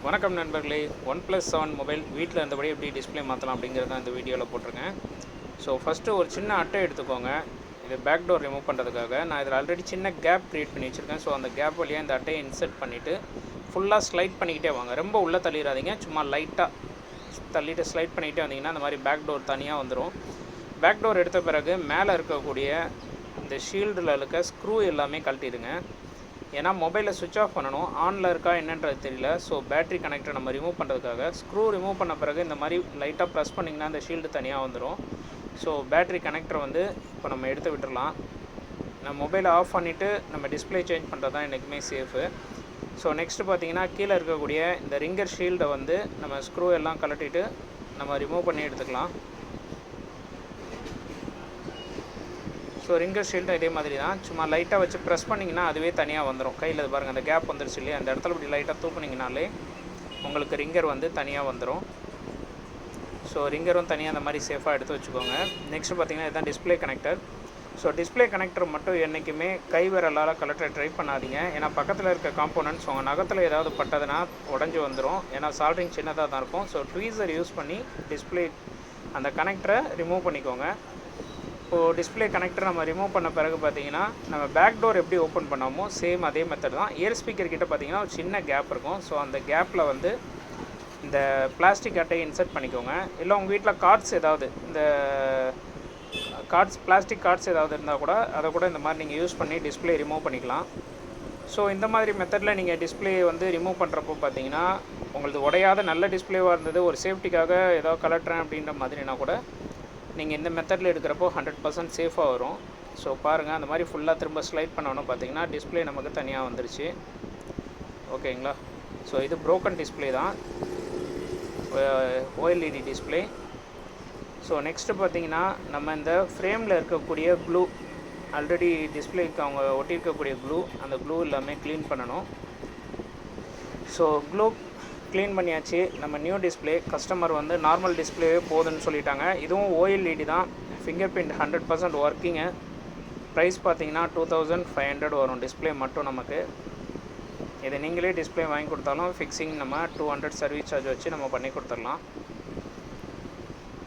வணக்கம் நண்பர்களே. OnePlus 7 mobile வீட்டில் இருந்தபடி எப்படி டிஸ்பிளே மாற்றலாம் அப்படிங்கிறது தான் இந்த வீடியோவில் போட்டிருக்கேன். ஸோ ஃபஸ்ட்டு ஒரு சின்ன அட்டை எடுத்துக்கோங்க. இது பேக் டோர் ரிமூவ் பண்ணுறதுக்காக நான் இதில் ஆல்ரெடி சின்ன கேப் க்ரியேட் பண்ணி வச்சுருக்கேன். ஸோ அந்த கேப் வழியாக இந்த அட்டையை இன்சர்ட் பண்ணிவிட்டு ஃபுல்லாக ஸ்லைட் பண்ணிக்கிட்டே வாங்க. ரொம்ப உள்ளே தள்ளிடாதீங்க, சும்மா லைட்டாக தள்ளிட்டு ஸ்லைட் பண்ணிக்கிட்டே வந்தீங்கன்னா அந்த மாதிரி பேக் டோர் தனியாக வந்துடும். பேக் டோர் எடுத்த பிறகு மேலே இருக்கக்கூடிய இந்த ஷீல்டில் இருக்க ஸ்க்ரூ எல்லாமே கழட்டிடுங்க. ஏன்னா மொபைலில் சுவிட்ச் ஆஃப் பண்ணணும், ஆனில் இருக்கா என்னன்றது தெரியல. ஸோ பேட்ரி கனெக்டரை நம்ம ரிமூவ் பண்ணுறதுக்காக ஸ்க்ரூ ரிமூவ் பண்ண பிறகு இந்த மாதிரி லைட்டாக ப்ரெஸ் பண்ணிங்கன்னா அந்த ஷீல்டு தனியாக வந்துடும். ஸோ பேட்ரி கனெக்டரை வந்து இப்போ நம்ம எடுத்து விட்டுடலாம். நம்ம மொபைலை ஆஃப் பண்ணிவிட்டு நம்ம டிஸ்பிளே சேஞ்ச் பண்ணுறது தான் என்றைக்குமே சேஃபு. ஸோ நெக்ஸ்ட்டு பார்த்தீங்கன்னா கீழே இருக்கக்கூடிய இந்த ரிங்கர் ஷீல்டை வந்து நம்ம ஸ்க்ரூ எல்லாம் கழட்டிட்டு நம்ம ரிமூவ் பண்ணி எடுத்துக்கலாம். ஸோ ரிங்கர் ஷீல்டும் இதே மாதிரி தான், சும்மா லைட்டாக வச்சு ப்ரெஸ் பண்ணிங்கன்னா அதுவே தனியாக வந்துடும். கையில் பாருங்கள் அந்த கேப் வந்துருச்சு இல்லையா, அந்த இடத்துல இப்படி லைட்டாக தூக்குனிங்கனாலே உங்களுக்கு ரிங்கர் வந்து தனியாக வந்துடும். ஸோ ரிங்கரும் தனியாக அந்த மாதிரி சேஃபாக எடுத்து வச்சுக்கோங்க. நெக்ஸ்ட்டு பார்த்திங்கன்னா இதுதான் display connector. So display connector மட்டும் என்றைக்குமே கை விரலால் கலெக்டரை ட்ரை பண்ணாதீங்க. ஏன்னா பக்கத்தில் இருக்க காம்போனன்ட்ஸ் உங்கள் நகத்தில் ஏதாவது பட்டதுன்னா உடஞ்சி வந்துடும். ஏன்னா சால்ட்ரிங் சின்னதாக தான் இருக்கும். ஸோ ட்வீசர் யூஸ் பண்ணி டிஸ்பிளே அந்த கனெக்டரை ரிமூவ் பண்ணிக்கோங்க. இப்போது டிஸ்பிளே கனெக்டர் நம்ம ரிமூவ் பண்ண பிறகு பார்த்தீங்கன்னா நம்ம பேக் டோர் எப்படி ஓப்பன் பண்ணாமோ சேம் அதே மெத்தட் தான். இயர் ஸ்பீக்கர் கிட்ட பார்த்தீங்கன்னா ஒரு சின்ன கேப் இருக்கும். ஸோ அந்த கேப்பில் வந்து இந்த பிளாஸ்டிக் அட்டையை இன்சர்ட் பண்ணிக்கோங்க. இல்லை உங்கள் வீட்டில் கார்ட்ஸ் ஏதாவது இந்த பிளாஸ்டிக் கார்ட்ஸ் ஏதாவது இருந்தால் கூட அதை கூட இந்த மாதிரி நீங்கள் யூஸ் பண்ணி டிஸ்பிளே ரிமூவ் பண்ணிக்கலாம். ஸோ இந்த மாதிரி மெத்தடில் நீங்கள் டிஸ்பிளே வந்து ரிமூவ் பண்ணுறப்போ பார்த்தீங்கன்னா உங்களுக்கு உடையாத நல்ல டிஸ்பிளேவாக இருந்தது, ஒரு சேஃப்டிக்காக ஏதோ கலட்டுறேன் அப்படின்ற மாதிரினா கூட நீங்கள் இந்த மெத்தடில் எடுக்கிறப்போ 100% சேஃபாக வரும். ஸோ பாருங்கள், அந்த மாதிரி ஃபுல்லாக திரும்ப ஸ்லைட் பண்ணணும். பார்த்தீங்கன்னா டிஸ்பிளே நமக்கு தனியாக வந்துருச்சு. ஓகேங்களா? ஸோ இது ப்ரோக்கன் டிஸ்பிளே தான், OLED டிஸ்பிளே. ஸோ நெக்ஸ்ட்டு பார்த்தீங்கன்னா நம்ம இந்த ஃப்ரேமில் இருக்கக்கூடிய க்ளூ, ஆல்ரெடி டிஸ்பிளேக்கு அவங்க ஒட்டியிருக்கக்கூடிய க்ளூ, அந்த க்ளூ எல்லாமே க்ளீன் பண்ணணும். ஸோ க்ளூ க்ளீன் பண்ணியாச்சு. நம்ம நியூ டிஸ்பிளே கஸ்டமர் வந்து நார்மல் டிஸ்பிளேவே போதுன்னு சொல்லிட்டாங்க. இதுவும் OLED தான், ஃபிங்கர் பிரிண்ட் 100% ஒர்க்கிங்கு. ப்ரைஸ் பார்த்தீங்கன்னா 2500 வரும் டிஸ்பிளே மட்டும் நமக்கு. இதை நீங்களே டிஸ்பிளே வாங்கி கொடுத்தாலும் ஃபிக்ஸிங் நம்ம 200 சர்வீஸ் சார்ஜ் வச்சு நம்ம பண்ணி கொடுத்துடலாம்.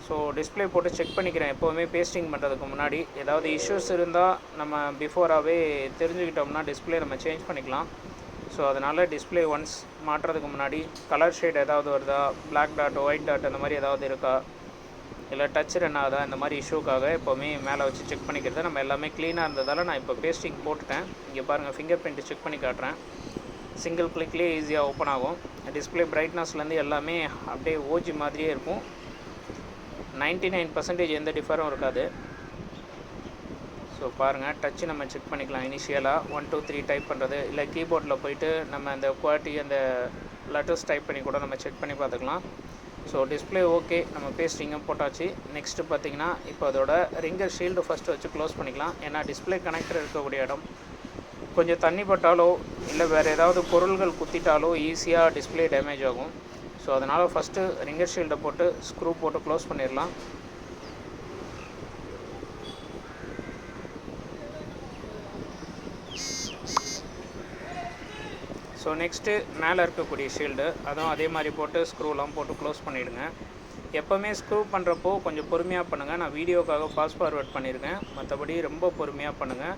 ஸோ டிஸ்பிளே போட்டு செக் பண்ணிக்கிறேன் எப்போவுமே பேஸ்டிங் பண்ணுறதுக்கு முன்னாடி. ஏதாவது இஷ்யூஸ் இருந்தால் நம்ம பிஃபோராகவே தெரிஞ்சுக்கிட்டோம்னா டிஸ்பிளே நம்ம சேஞ்ச் பண்ணிக்கலாம். ஸோ அதனால் டிஸ்பிளே ஒன்ஸ் மாட்டுறதுக்கு முன்னாடி கலர் ஷேட் ஏதாவது வருதா, பிளாக் டாட் ஒயிட் டாட் அந்த மாதிரி ஏதாவது இருக்கா, இல்லை டச் ரன் ஆகுதா, இந்த மாதிரி இஷ்யூக்காக எப்போவுமே மேலே வச்சு செக் பண்ணிக்கிறது. நம்ம எல்லாமே க்ளீனாக இருந்ததால் நான் இப்போ பேஸ்டிங் போட்டுட்டேன். இங்கே பாருங்கள், ஃபிங்கர் பிரிண்ட் செக் பண்ணி காட்டுறேன். சிங்கிள் கிளிக்லேயே ஈஸியாக ஓப்பன் ஆகும். டிஸ்பிளே பிரைட்னஸ்லேருந்து எல்லாமே அப்படியே ஓஜி மாதிரியே இருக்கும். 99% எந்த டிஃபரும் இருக்காது. ஸோ பாருங்கள், டச்சு நம்ம செக் பண்ணிக்கலாம். இனிஷியலாக 1 2 3 டைப் பண்ணுறது, இல்லை கீபோர்டில் போய்ட்டு நம்ம அந்த குவாலிட்டி அந்த லெட்டர்ஸ் டைப் பண்ணி கூட நம்ம செக் பண்ணி பார்த்துக்கலாம். ஸோ டிஸ்பிளே ஓகே, நம்ம பேஸ்டிங்கும் போட்டாச்சு. நெக்ஸ்ட்டு பார்த்திங்கன்னா இப்போ அதோட ரிங்கர் ஷீல்டு ஃபஸ்ட்டு வச்சு க்ளோஸ் பண்ணிக்கலாம். ஏன்னா டிஸ்பிளே கனெக்டர் இருக்கக்கூடிய இடம் கொஞ்சம் தண்ணி பட்டாலோ இல்லை வேறு ஏதாவது பொருள்கள் குத்திட்டாலோ ஈஸியாக டிஸ்பிளே டேமேஜ் ஆகும். ஸோ அதனால் ஃபஸ்ட்டு ரிங்கர் ஷீல்டை போட்டு ஸ்க்ரூ போட்டு க்ளோஸ் பண்ணிடலாம். ஸோ நெக்ஸ்ட்டு மேலே இருக்கக்கூடிய ஷீல்டு அதுவும் அதே மாதிரி போட்டு ஸ்க்ரூலாம் போட்டு க்ளோஸ் பண்ணிவிடுங்க. எப்போவுமே ஸ்க்ரூ பண்ணுறப்போ கொஞ்சம் பொறுமையாக பண்ணுங்கள். நான் வீடியோக்காக ஃபாஸ்ட் ஃபார்வர்ட் பண்ணியிருக்கேன், மற்றபடி ரொம்ப பொறுமையாக பண்ணுங்கள்.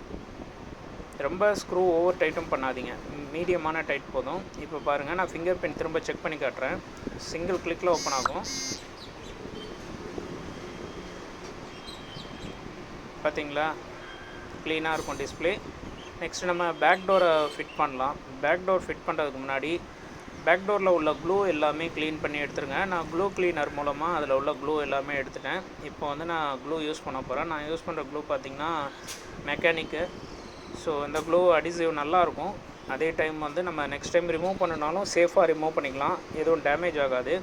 ரொம்ப ஸ்க்ரூ ஓவர் டைட்டும் பண்ணாதீங்க, மீடியமான டைட் போதும். இப்போ பாருங்கள், நான் ஃபிங்கர் பிரிண்ட் திரும்ப செக் பண்ணி காட்டுறேன். சிங்கிள் கிளிக்கில் ஓப்பன் ஆகும். பார்த்தீங்களா, க்ளீனாக இருக்கும் டிஸ்பிளே. நெக்ஸ்ட் நம்ம பேக் டோரை ஃபிட் பண்ணலாம். பேக் டோர் ஃபிட் பண்ணுறதுக்கு முன்னாடி பேக் டோரில் உள்ள க்ளூ எல்லாமே க்ளீன் பண்ணி எடுத்துருங்க. நான் க்ளூ க்ளீனர் மூலமாக அதில் உள்ள க்ளூ எல்லாமே எடுத்துட்டேன். இப்போ வந்து நான் க்ளூ யூஸ் பண்ண போகிறேன். நான் யூஸ் பண்ணுற க்ளூ பார்த்திங்கன்னா மெக்கானிக்கு. ஸோ இந்த க்ளூ அடிசிவ் நல்லாயிருக்கும். அதே டைம் வந்து நம்ம நெக்ஸ்ட் டைம் ரிமூவ் பண்ணனாலும் சேஃபாக ரிமூவ் பண்ணிக்கலாம், எதுவும் டேமேஜ் ஆகாது.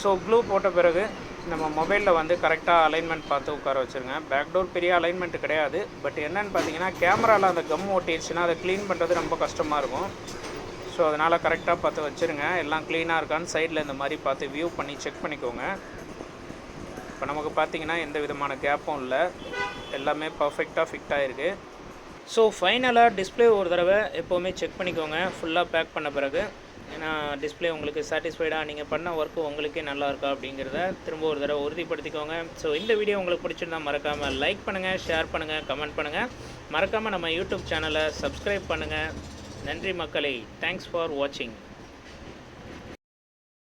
ஸோ க்ளூ போட்ட பிறகு நம்ம மொபைலில் வந்து கரெக்டாக அலைன்மெண்ட் பார்த்து உட்கார வச்சுருங்க. பேக் டோர் பெரிய அலைன்மெண்ட் கிடையாது, பட் என்னென்னு பார்த்தீங்கன்னா கேமராவில் அந்த கம் ஓட்டிடுச்சுன்னா அதை க்ளீன் பண்ணுறது ரொம்ப கஷ்டமாக இருக்கும். ஸோ அதனால் கரெக்டாக பார்த்து வச்சுருங்க. எல்லாம் க்ளீனாக இருக்கான்னு சைடில் இந்த மாதிரி பார்த்து வியூ பண்ணி செக் பண்ணிக்கோங்க. இப்போ நமக்கு பார்த்திங்கன்னா எந்த விதமான கேப்பும் இல்லை, எல்லாமே பர்ஃபெக்டாக ஃபிட் ஆகிருக்கு. ஸோ ஃபைனலாக டிஸ்பிளே ஒரு தடவை எப்போவுமே செக் பண்ணிக்கோங்க ஃபுல்லாக பேக் பண்ண பிறகு. ஏன்னா டிஸ்பிளே உங்களுக்கு சாட்டிஸ்ஃபைடாக நீங்கள் பண்ண ஒர்க்கு உங்களுக்கே நல்லா இருக்கா அப்படிங்கிறத திரும்ப ஒரு தடவை உறுதிப்படுத்திக்கோங்க. ஸோ இந்த வீடியோ உங்களுக்கு பிடிச்சிருந்தா மறக்காமல் லைக் பண்ணுங்கள், ஷேர் பண்ணுங்கள், கமெண்ட் பண்ணுங்கள். மறக்காமல் நம்ம யூடியூப் சேனலை சப்ஸ்கிரைப் பண்ணுங்கள். நன்றி மக்களே. தேங்க்ஸ் ஃபார் வாட்சிங்.